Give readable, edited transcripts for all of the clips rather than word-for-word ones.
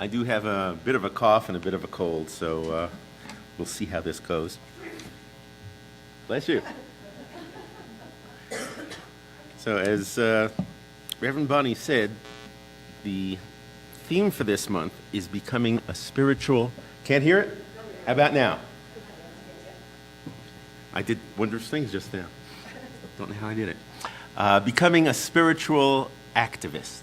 I do have a bit of a cough and a bit of a cold, so we'll see how this goes. Bless you. So as Reverend Bonnie said, the theme for this month is becoming a spiritual... Can't hear it? How about now? I did wondrous things just now. Don't know how I did it. Becoming a spiritual activist.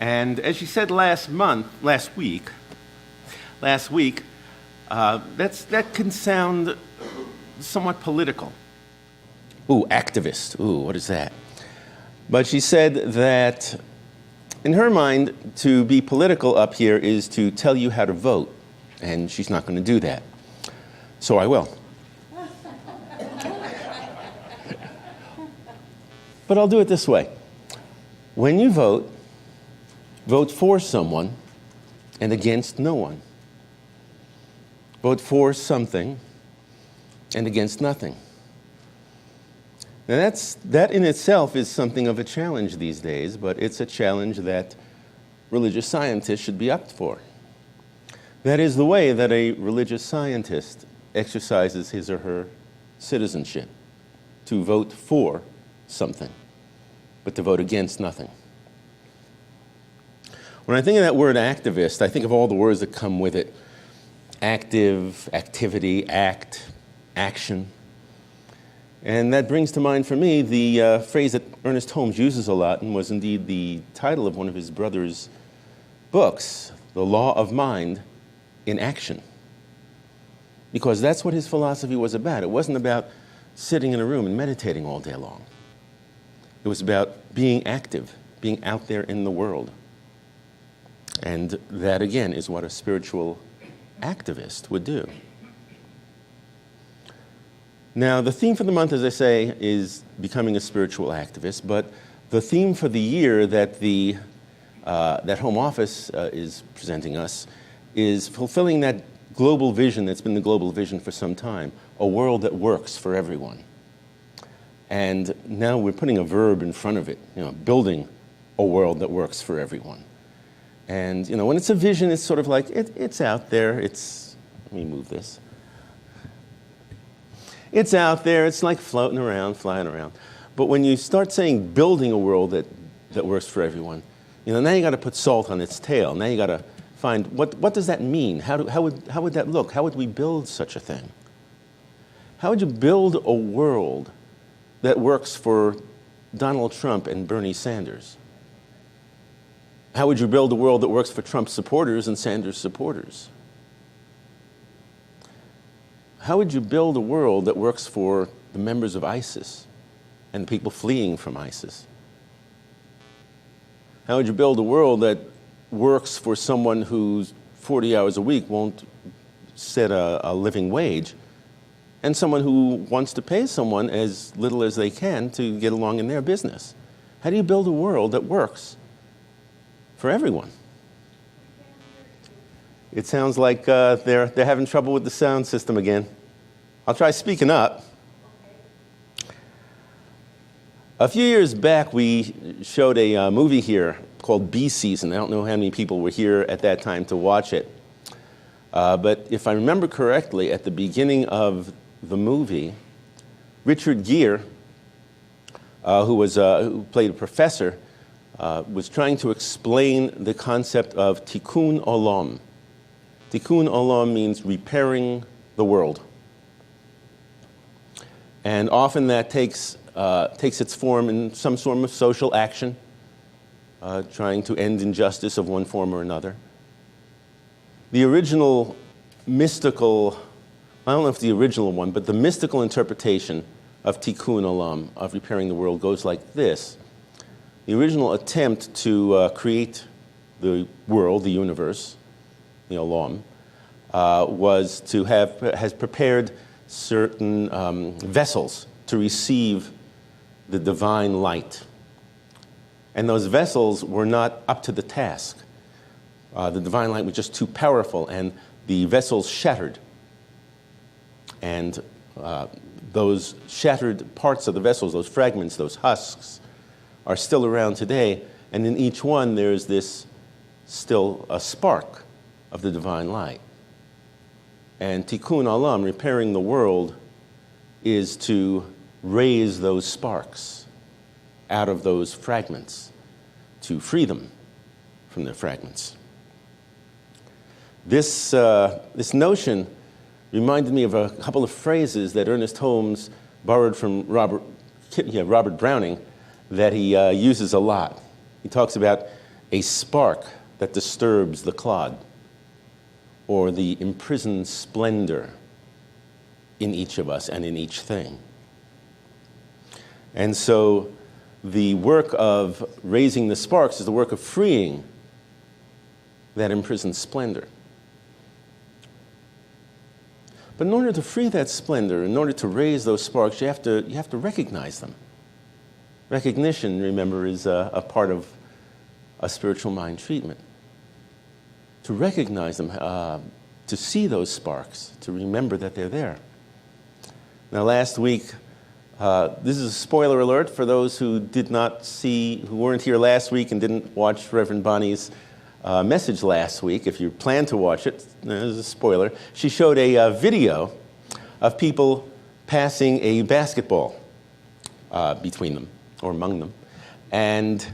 And as she said last week, that can sound somewhat political. Ooh, activist. Ooh, what is that? But she said that in her mind, to be political up here is to tell you how to vote, and she's not going to do that. So I will. But I'll do it this way. When you vote, vote for someone and against no one. Vote for something and against nothing. Now that in itself is something of a challenge these days, but it's a challenge that religious scientists should be up for. That is the way that a religious scientist exercises his or her citizenship, to vote for something, but to vote against nothing. When I think of that word activist, I think of all the words that come with it. Active, activity, act, action. And that brings to mind for me the phrase that Ernest Holmes uses a lot and was indeed the title of one of his brother's books, The Law of Mind in Action. Because that's what his philosophy was about. It wasn't about sitting in a room and meditating all day long. It was about being active, being out there in the world. And that, again, is what a spiritual activist would do. Now, the theme for the month, as I say, is becoming a spiritual activist, but the theme for the year that that Home Office is presenting us is fulfilling that global vision that's been the global vision for some time, a world that works for everyone. And now we're putting a verb in front of it, building a world that works for everyone. And, when it's a vision, it's sort of like, it's out there, let me move this. It's out there, it's like floating around, flying around. But when you start saying building a world that works for everyone, now you got to put salt on its tail. Now you got to find, what does that mean? How would that look? How would we build such a thing? How would you build a world that works for Donald Trump and Bernie Sanders? How would you build a world that works for Trump supporters and Sanders supporters? How would you build a world that works for the members of ISIS and the people fleeing from ISIS? How would you build a world that works for someone who's 40 hours a week won't set a living wage, and someone who wants to pay someone as little as they can to get along in their business? How do you build a world that works for everyone? It sounds like they're having trouble with the sound system again. I'll try speaking up. A few years back, we showed a movie here called Bee Season. I don't know how many people were here at that time to watch it. But if I remember correctly, at the beginning of the movie, Richard Gere, who played a professor, was trying to explain the concept of tikkun olam. Tikkun olam means repairing the world. And often that takes its form in some sort of social action, trying to end injustice of one form or another. The original mystical, I don't know if the original one, but the mystical interpretation of tikkun olam, of repairing the world, goes like this. The original attempt to create the world, the universe, the olam, has prepared certain vessels to receive the divine light. And those vessels were not up to the task. The divine light was just too powerful, and the vessels shattered. And those shattered parts of the vessels, those fragments, those husks, are still around today, and in each one there's this still a spark of the divine light. And tikkun olam, repairing the world, is to raise those sparks out of those fragments, to free them from their fragments. This notion reminded me of a couple of phrases that Ernest Holmes borrowed from Robert Browning that he uses a lot. He talks about a spark that disturbs the clod, or the imprisoned splendor in each of us and in each thing. And so the work of raising the sparks is the work of freeing that imprisoned splendor. But in order to free that splendor, in order to raise those sparks, you have to recognize them. Recognition, remember, is a part of a spiritual mind treatment. To recognize them, to see those sparks, to remember that they're there. Now, last week, this is a spoiler alert for those who weren't here last week and didn't watch Reverend Bonnie's message last week. If you plan to watch it, there's a spoiler. She showed a video of people passing a basketball between them, or among them. And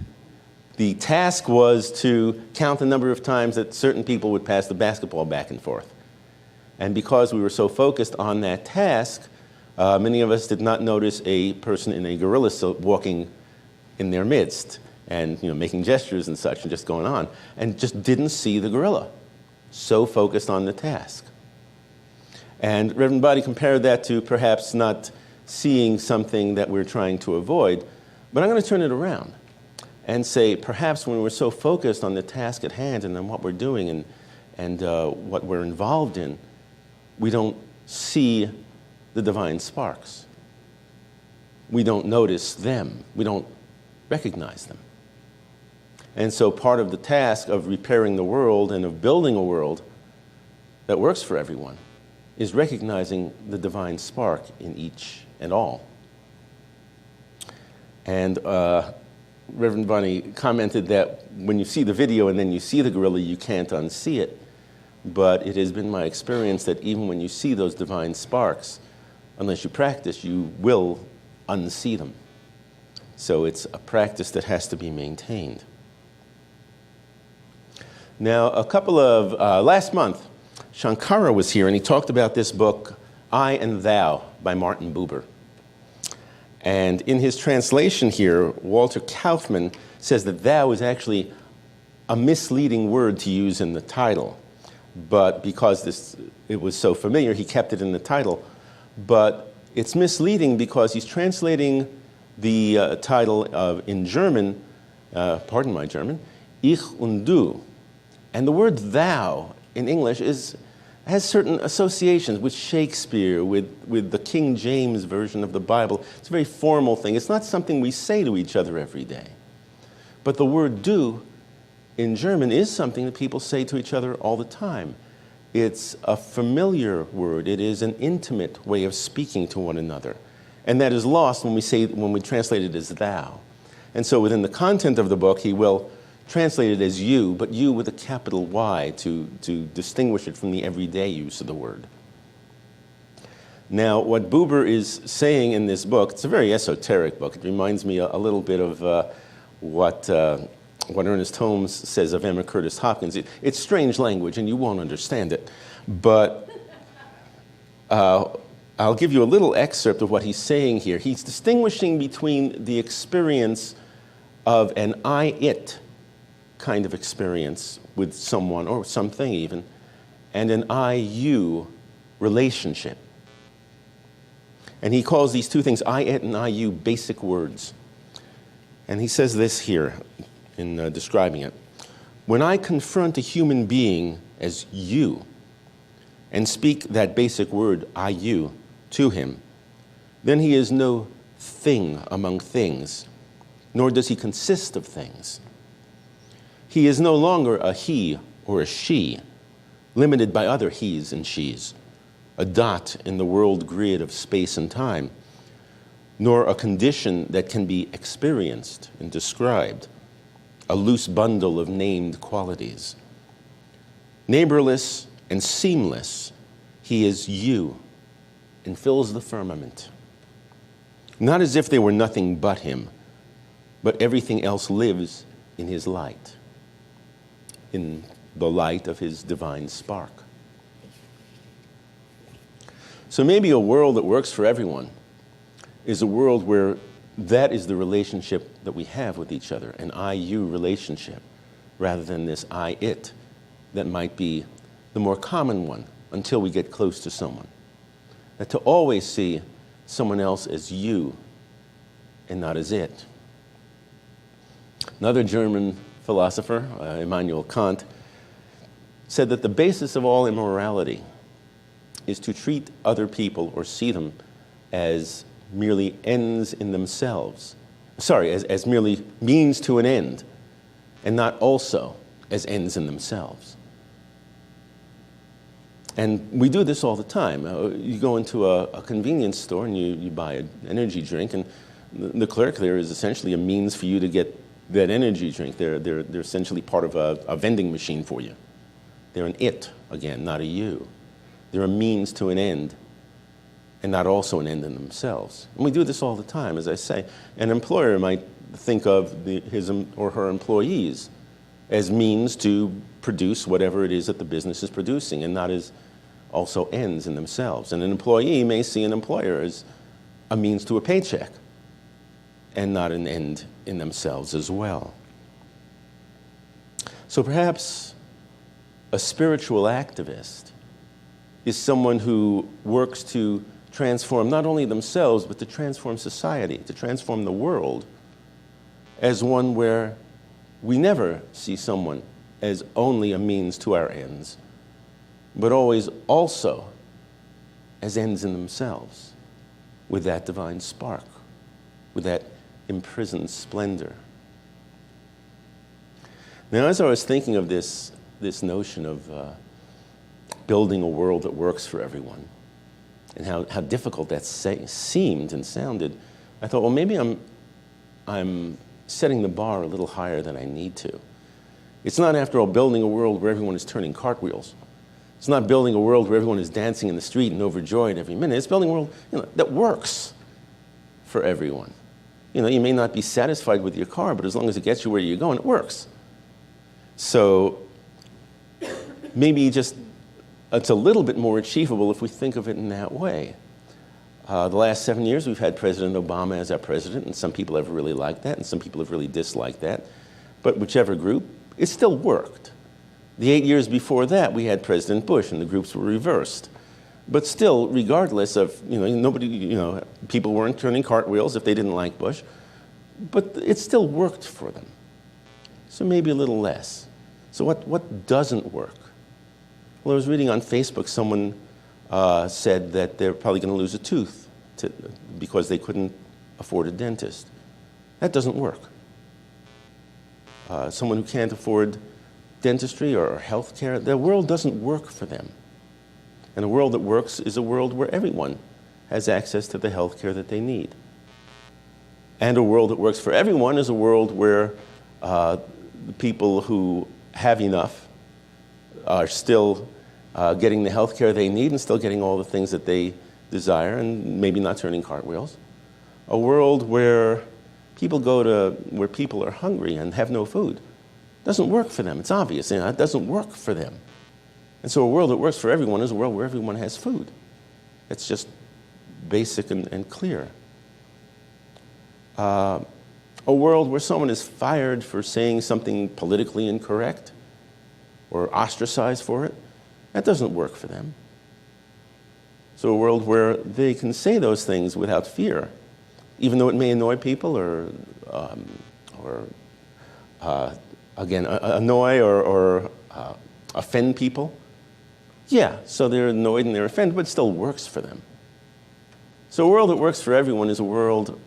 the task was to count the number of times that certain people would pass the basketball back and forth. And because we were so focused on that task, many of us did not notice a person in a gorilla suit walking in their midst and making gestures and such and just going on, and just didn't see the gorilla. So focused on the task. And Reverend Boddy compared that to perhaps not seeing something that we're trying to avoid, but I'm going to turn it around and say perhaps when we're so focused on the task at hand and on what we're doing and what we're involved in, we don't see the divine sparks. We don't notice them. We don't recognize them. And so part of the task of repairing the world and of building a world that works for everyone is recognizing the divine spark in each and all. And Reverend Bonnie commented that when you see the video and then you see the gorilla, you can't unsee it. But it has been my experience that even when you see those divine sparks, unless you practice, you will unsee them. So it's a practice that has to be maintained. Now, last month, Shankara was here and he talked about this book, I and Thou, by Martin Buber. And in his translation here, Walter Kaufman says that thou is actually a misleading word to use in the title. But because it was so familiar, he kept it in the title. But it's misleading because he's translating the title in German, pardon my German, Ich und du. And the word thou in English has certain associations with Shakespeare, with the King James version of the Bible. It's a very formal thing. It's not something we say to each other every day. But the word du in German is something that people say to each other all the time. It's a familiar word. It is an intimate way of speaking to one another. And that is lost when we translate it as thou. And so within the content of the book, he will translate it as you, but you with a capital Y to distinguish it from the everyday use of the word. Now, what Buber is saying in this book, it's a very esoteric book. It reminds me a little bit of what Ernest Holmes says of Emma Curtis Hopkins. It's strange language, and you won't understand it. But I'll give you a little excerpt of what he's saying here. He's distinguishing between the experience of an I-it kind of experience with someone or something even, and an I-you relationship. And he calls these two things, I-it and I-you, basic words. And he says this here in describing it. When I confront a human being as you and speak that basic word, I-you, to him, then he is no thing among things, nor does he consist of things. He is no longer a he or a she, limited by other he's and she's, a dot in the world grid of space and time. nor a condition that can be experienced and described, a loose bundle of named qualities. Neighborless and seamless, he is you and fills the firmament. Not as if they were nothing but him, but everything else lives in his light, in the light of his divine spark. So maybe a world that works for everyone is a world where that is the relationship that we have with each other, an I-you relationship, rather than this I-it that might be the more common one until we get close to someone. That to always see someone else as you and not as it. Another German philosopher, Immanuel Kant, said that the basis of all immorality is to treat other people or see them as merely ends in themselves. As merely means to an end, and not also as ends in themselves. And we do this all the time. You go into a convenience store and you buy an energy drink, and the clerk there is essentially a means for you to get that energy drink. They're essentially part of a vending machine for you. They're an it, again, not a you. They're a means to an end, and not also an end in themselves. And we do this all the time, as I say. An employer might think of his or her employees as means to produce whatever it is that the business is producing, and not as also ends in themselves. And an employee may see an employer as a means to a paycheck, and not an end in themselves as well. So perhaps a spiritual activist is someone who works to transform not only themselves, but to transform society, to transform the world, as one where we never see someone as only a means to our ends, but always also as ends in themselves, with that divine spark, with that imprisoned splendor. Now, as I was thinking of this notion of building a world that works for everyone, and how difficult that seemed and sounded, I thought, well, maybe I'm setting the bar a little higher than I need to. It's not, after all, building a world where everyone is turning cartwheels. It's not building a world where everyone is dancing in the street and overjoyed every minute. It's building a world, that works for everyone. You may not be satisfied with your car, but as long as it gets you where you're going, it works. So maybe just it's a little bit more achievable if we think of it in that way. The last 7 years, we've had President Obama as our president, and some people have really liked that, and some people have really disliked that. But whichever group, it still worked. The 8 years before that, we had President Bush, and the groups were reversed. But still, regardless of, people weren't turning cartwheels if they didn't like Bush, but it still worked for them. So maybe a little less. So what doesn't work? Well, I was reading on Facebook, someone said that they're probably going to lose a tooth because they couldn't afford a dentist. That doesn't work. Someone who can't afford dentistry or health care, the world doesn't work for them. And a world that works is a world where everyone has access to the health care that they need. And a world that works for everyone is a world where the people who have enough are still getting the health care they need and still getting all the things that they desire and maybe not turning cartwheels. A world where people go to where people are hungry and have no food. Doesn't work for them. It's obvious. It doesn't work for them. And so a world that works for everyone is a world where everyone has food. It's just basic and clear. A world where someone is fired for saying something politically incorrect or ostracized for it, that doesn't work for them. So a world where they can say those things without fear, even though it may annoy people or annoy or offend people. Yeah, so they're annoyed and they're offended, but it still works for them. So a world that works for everyone is a world,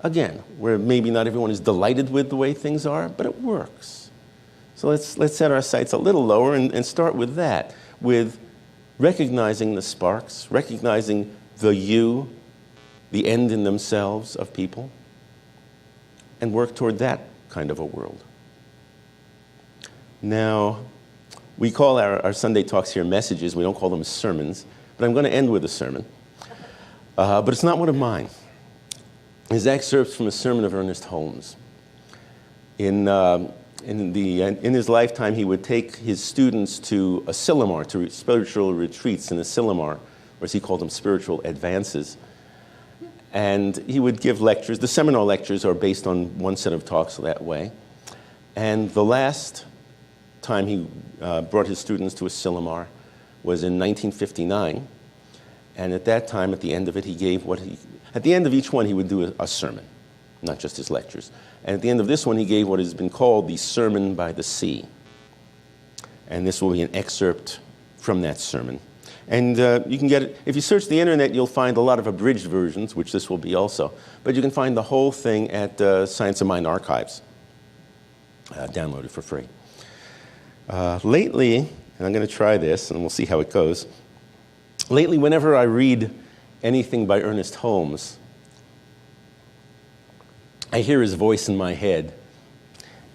again, where maybe not everyone is delighted with the way things are, but it works. So let's set our sights a little lower and start with that, with recognizing the sparks, recognizing the you the end in themselves of people, and work toward that kind of a world. Now, we call our Sunday talks here messages. We don't call them sermons, but I'm going to end with a sermon. But it's not one of mine. It's excerpts from a sermon of Ernest Holmes. In his lifetime, he would take his students to Asilomar, to spiritual retreats in Asilomar, or as he called them, spiritual advances. And he would give lectures. The seminar lectures are based on one set of talks that way. And the last time he brought his students to Asilomar was in 1959. And at that time, at the end of it, at the end of each one, he would do a sermon, not just his lectures. And at the end of this one, he gave what has been called the Sermon by the Sea. And this will be an excerpt from that sermon. And you can get it, if you search the internet, you'll find a lot of abridged versions, which this will be also. But you can find the whole thing at Science of Mind Archives, downloaded for free. Lately, and I'm going to try this, and we'll see how it goes. Lately, whenever I read anything by Ernest Holmes, I hear his voice in my head.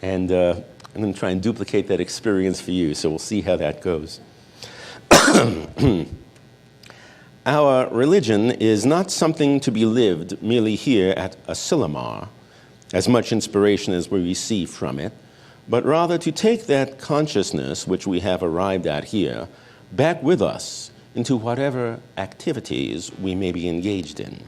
And I'm going to try and duplicate that experience for you, so we'll see how that goes. Our religion is not something to be lived merely here at Asilomar, as much inspiration as we receive from it, but rather to take that consciousness which we have arrived at here back with us into whatever activities we may be engaged in.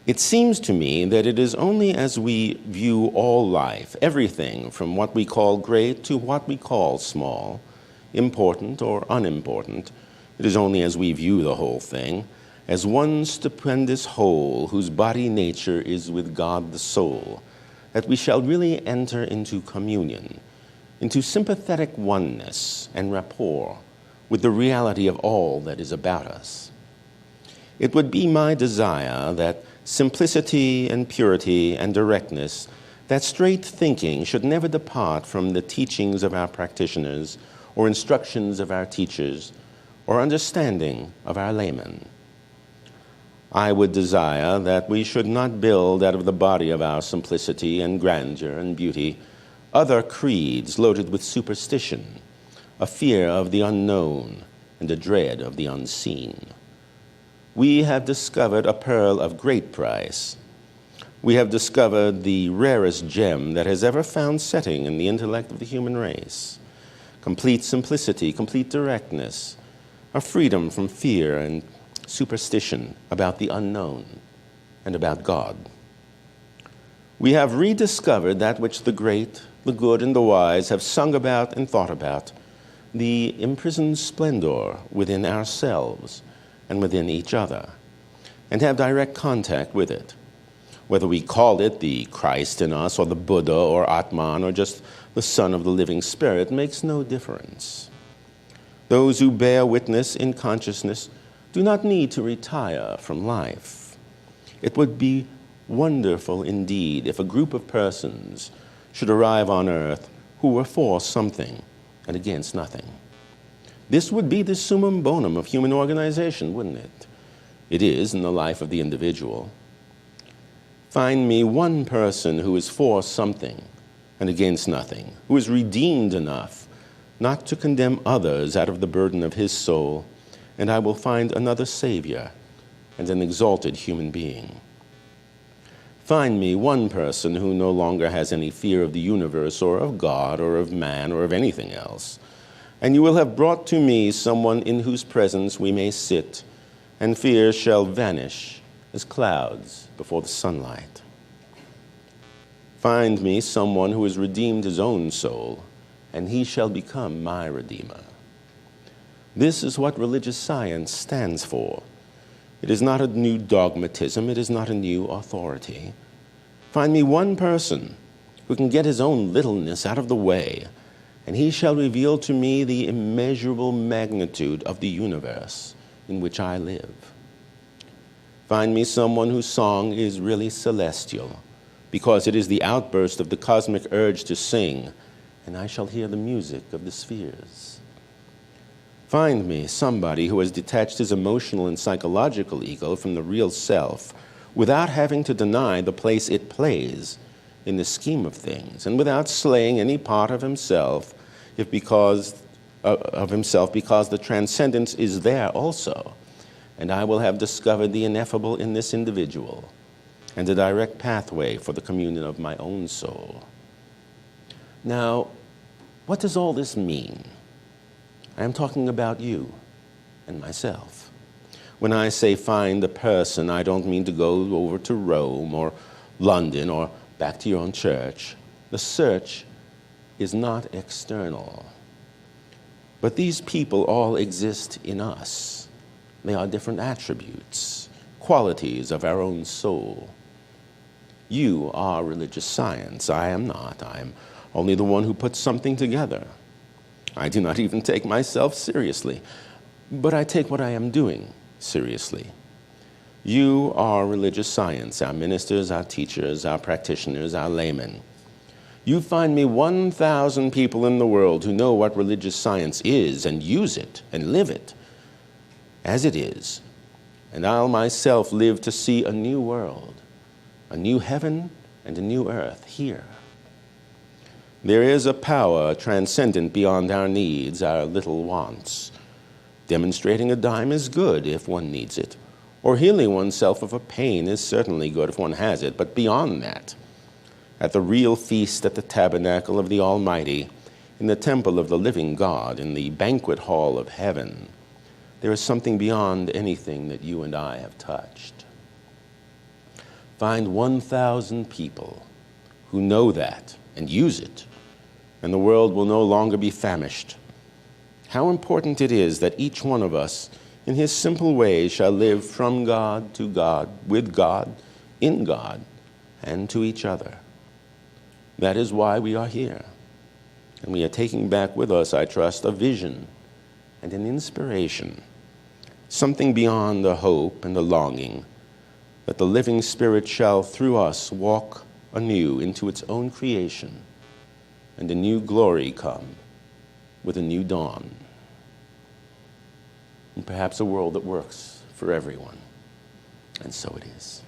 It seems to me that it is only as we view all life, everything from what we call great to what we call small, important or unimportant, it is only as we view the whole thing as one stupendous whole whose body nature is with God the soul, that we shall really enter into communion, into sympathetic oneness and rapport with the reality of all that is about us. It would be my desire that simplicity and purity and directness, that straight thinking should never depart from the teachings of our practitioners or instructions of our teachers or understanding of our laymen. I would desire that we should not build out of the body of our simplicity and grandeur and beauty other creeds loaded with superstition, a fear of the unknown and a dread of the unseen. We have discovered a pearl of great price. We have discovered the rarest gem that has ever found setting in the intellect of the human race. Complete simplicity, complete directness, a freedom from fear and superstition about the unknown and about God. We have rediscovered that which the great, the good, and the wise have sung about and thought about, the imprisoned splendor within ourselves and within each other, and have direct contact with it. Whether we call it the Christ in us or the Buddha or Atman or just the Son of the living Spirit makes no difference. Those who bear witness in consciousness do not need to retire from life. It would be wonderful indeed if a group of persons should arrive on earth who were for something and against nothing. This would be the summum bonum of human organization, wouldn't it? It is in the life of the individual. Find me one person who is for something and against nothing, who is redeemed enough not to condemn others out of the burden of his soul, and I will find another Savior and an exalted human being. Find me one person who no longer has any fear of the universe or of God or of man or of anything else, and you will have brought to me someone in whose presence we may sit, and fear shall vanish as clouds before the sunlight. Find me someone who has redeemed his own soul, and he shall become my Redeemer. This is what religious science stands for. It is not a new dogmatism. It is not a new authority. Find me one person who can get his own littleness out of the way, and he shall reveal to me the immeasurable magnitude of the universe in which I live. Find me someone whose song is really celestial, because it is the outburst of the cosmic urge to sing, and I shall hear the music of the spheres. Find me somebody who has detached his emotional and psychological ego from the real self without having to deny the place it plays in the scheme of things, and without slaying any part of himself because the transcendence is there also. And I will have discovered the ineffable in this individual and a direct pathway for the communion of my own soul. Now, what does all this mean? I am talking about you and myself. When I say find a person, I don't mean to go over to Rome or London or back to your own church. The search is not external. But these people all exist in us. They are different attributes, qualities of our own soul. You are religious science. I am not. I am only the one who puts something together. I do not even take myself seriously, but I take what I am doing seriously. You are religious science, our ministers, our teachers, our practitioners, our laymen. You find me 1,000 people in the world who know what religious science is and use it and live it as it is. And I'll myself live to see a new world, a new heaven and a new earth here. There is a power transcendent beyond our needs, our little wants. Demonstrating a dime is good if one needs it, or healing oneself of a pain is certainly good if one has it, but beyond that, at the real feast at the tabernacle of the Almighty, in the temple of the living God, in the banquet hall of heaven, there is something beyond anything that you and I have touched. Find 1,000 people who know that and use it, and the world will no longer be famished. How important it is that each one of us, in his simple ways, shall live from God, with God, in God, and to each other. That is why we are here. And we are taking back with us, I trust, a vision and an inspiration, something beyond the hope and the longing that the living Spirit shall, through us, walk anew into its own creation, and a new glory come with a new dawn. And perhaps a world that works for everyone. And so it is.